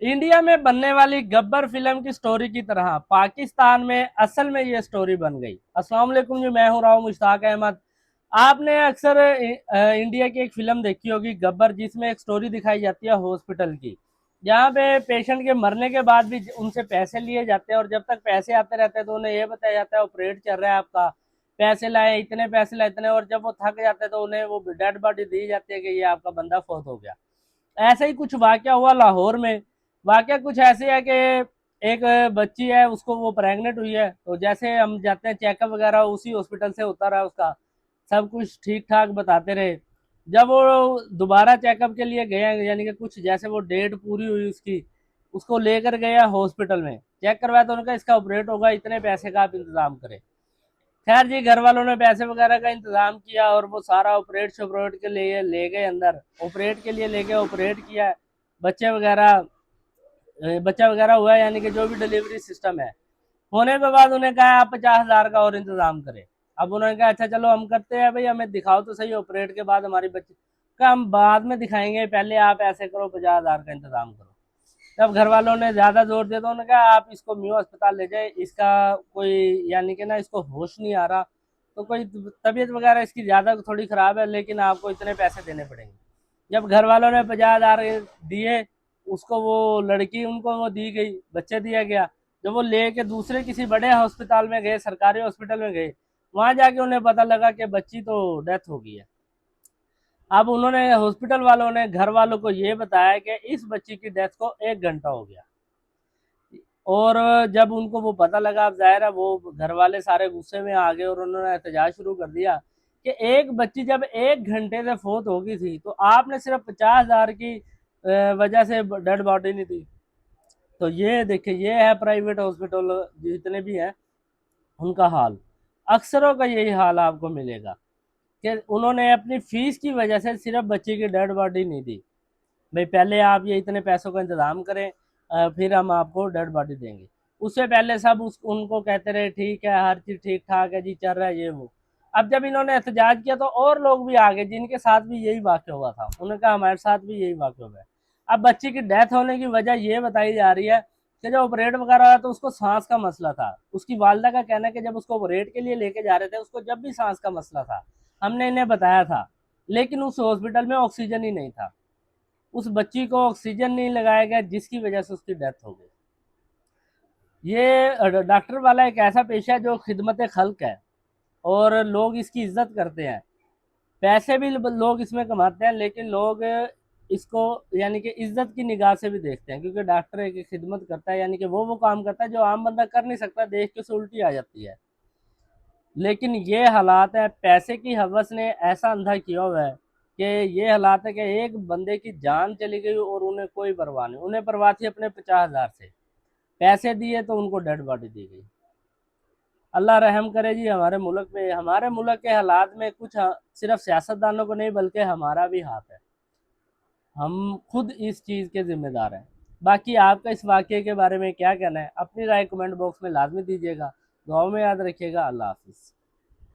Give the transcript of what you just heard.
India में बनने वाली गब्बर फिल्म की स्टोरी की तरह पाकिस्तान में असल में ये स्टोरी बन गई। अस्सलाम वालेकुम जी, मैं हूं राव मुश्ताक अहमद। आपने अक्सर इंडिया की एक फिल्म देखी होगी गब्बर, जिसमें एक स्टोरी दिखाई जाती है हॉस्पिटल की, जहाँ पे पेशेंट के मरने के बाद भी उनसे पैसे लिए जाते हैं, और जब तक पैसे आते रहते हैं तो उन्हें ये बताया जाता है ऑपरेट चल रहा है आपका, पैसे लाए इतने, पैसे लाए इतने, और जब वो थक जाते हैं तो उन्हें वो डेड बॉडी दी जाती है कि ये आपका बंदा फौत हो गया। ऐसा ही कुछ वाकया हुआ लाहौर में। वाकया कुछ ऐसे है कि एक बच्ची है, उसको वो प्रेग्नेंट हुई है, तो जैसे हम जाते हैं चेकअप वगैरह उसी हॉस्पिटल से होता रहा, उसका सब कुछ ठीक ठाक बताते रहे। जब वो दोबारा चेकअप के लिए गया, यानी कि कुछ जैसे वो डेट पूरी हुई उसकी, उसको लेकर गया हॉस्पिटल में, चेक करवाया तो उनका इसका ऑपरेट होगा, इतने पैसे का आप इंतजाम करें। खैर जी, घर वालों ने पैसे वगैरह का इंतजाम किया और वो सारा ऑपरेट शॉपरेट के लिए ले गए अंदर, ऑपरेट के लिए ले गए, ऑपरेट किया। बच्चे वगैरह बच्चा वगैरह हुआ, यानी कि जो भी डिलीवरी सिस्टम है होने के बाद उन्हें कहा आप 50,000 का और इंतजाम करें। अब उन्होंने कहा अच्छा चलो हम करते हैं भाई, हमें दिखाओ तो सही ऑपरेट के बाद हमारी बच्ची का, हम बाद में दिखाएंगे, पहले आप ऐसे करो 50,000 का इंतजाम करो। तब घर वालों ने ज्यादा जोर दिया तो उन्होंने कहा आप इसको म्यू अस्पताल ले जाए, इसका कोई यानी कि ना इसको होश नहीं आ रहा, तो कोई तबीयत वगैरह इसकी ज्यादा थोड़ी खराब है, लेकिन आपको इतने पैसे देने पड़ेंगे। जब घर वालों ने 50,000 दिए, उसको वो लड़की उनको वो दी गई, बच्चे दिया गया। जब वो लेके दूसरे किसी बड़े हॉस्पिटल में गए, सरकारी हॉस्पिटल में गए, वहां जाके उन्हें पता लगा कि बच्ची तो डेथ हो गई है। अब उन्होंने हॉस्पिटल वालों ने घर वालों को ये बताया कि इस बच्ची की डेथ को 1 घंटा हो गया। और जब उनको वो पता लगा, अब जाहिर है वो घर वाले सारे गुस्से में आ गए और उन्होंने एहतजाज शुरू कर दिया कि एक बच्ची जब 1 घंटे से फोत हो गई थी तो आपने सिर्फ 50,000 की वजह से डेड बॉडी नहीं दी। तो ये देखिए, ये है प्राइवेट हॉस्पिटल जितने भी हैं उनका हाल। अक्सरों का यही हाल आपको मिलेगा कि उन्होंने अपनी फीस की वजह से सिर्फ बच्ची की डेड बॉडी नहीं दी। भाई पहले आप ये इतने पैसों का इंतजाम करें, फिर हम आपको डेड बॉडी देंगे। उससे पहले सब उनको कहते रहे ठीक है, हर चीज ठीक ठाक है जी, चल रहा है ये वो। अब जब इन्होंने एहतजाज किया तो और लोग भी आ गए जिनके साथ भी यही वाक्य हुआ था, उन्होंने कहा हमारे साथ भी यही वाक्य हुआ है। अब बच्ची की डेथ होने की वजह ये बताई जा रही है कि जब ऑपरेट वगैरह हुआ तो उसको सांस का मसला था। उसकी वालदा का कहना है कि जब उसको ऑपरेट के लिए लेके जा रहे थे, उसको जब भी सांस का मसला था, हमने इन्हें बताया था, लेकिन उस हॉस्पिटल में ऑक्सीजन ही नहीं था। उस बच्ची को ऑक्सीजन नहीं लगाया गया, जिसकी वजह से उसकी डेथ हो गई। ये डॉक्टर वाला एक ऐसा पेशा है जो खिदमत खल्क है, और लोग इसकी इज्जत करते हैं। पैसे भी लोग इसमें कमाते हैं, लेकिन लोग इसको यानी कि इज्जत की निगाह से भी देखते हैं, क्योंकि डॉक्टर एक खिदमत करता है, यानी कि वो काम करता है जो आम बंदा कर नहीं सकता, देख के उसे उल्टी आ जाती है। लेकिन ये हालात है, पैसे की हवस ने ऐसा अंधा किया हुआ है कि ये हालात है कि एक बंदे की जान चली गई और उन्हें कोई परवाह नहीं। उन्हें परवाह थी अपने 50,000 से, पैसे दिए तो उनको डेड बॉडी दी गई। अल्लाह रहम करे जी हमारे मुल्क में। हमारे मुल्क के हालात में कुछ सिर्फ सियासतदानों को नहीं बल्कि हमारा भी हाथ है, हम खुद इस चीज़ के जिम्मेदार हैं। बाकी आपका इस वाक़े के बारे में क्या कहना है, अपनी राय कमेंट बॉक्स में लाजमी दीजिएगा। दुआओं में याद रखिएगा। अल्लाह हाफिज़।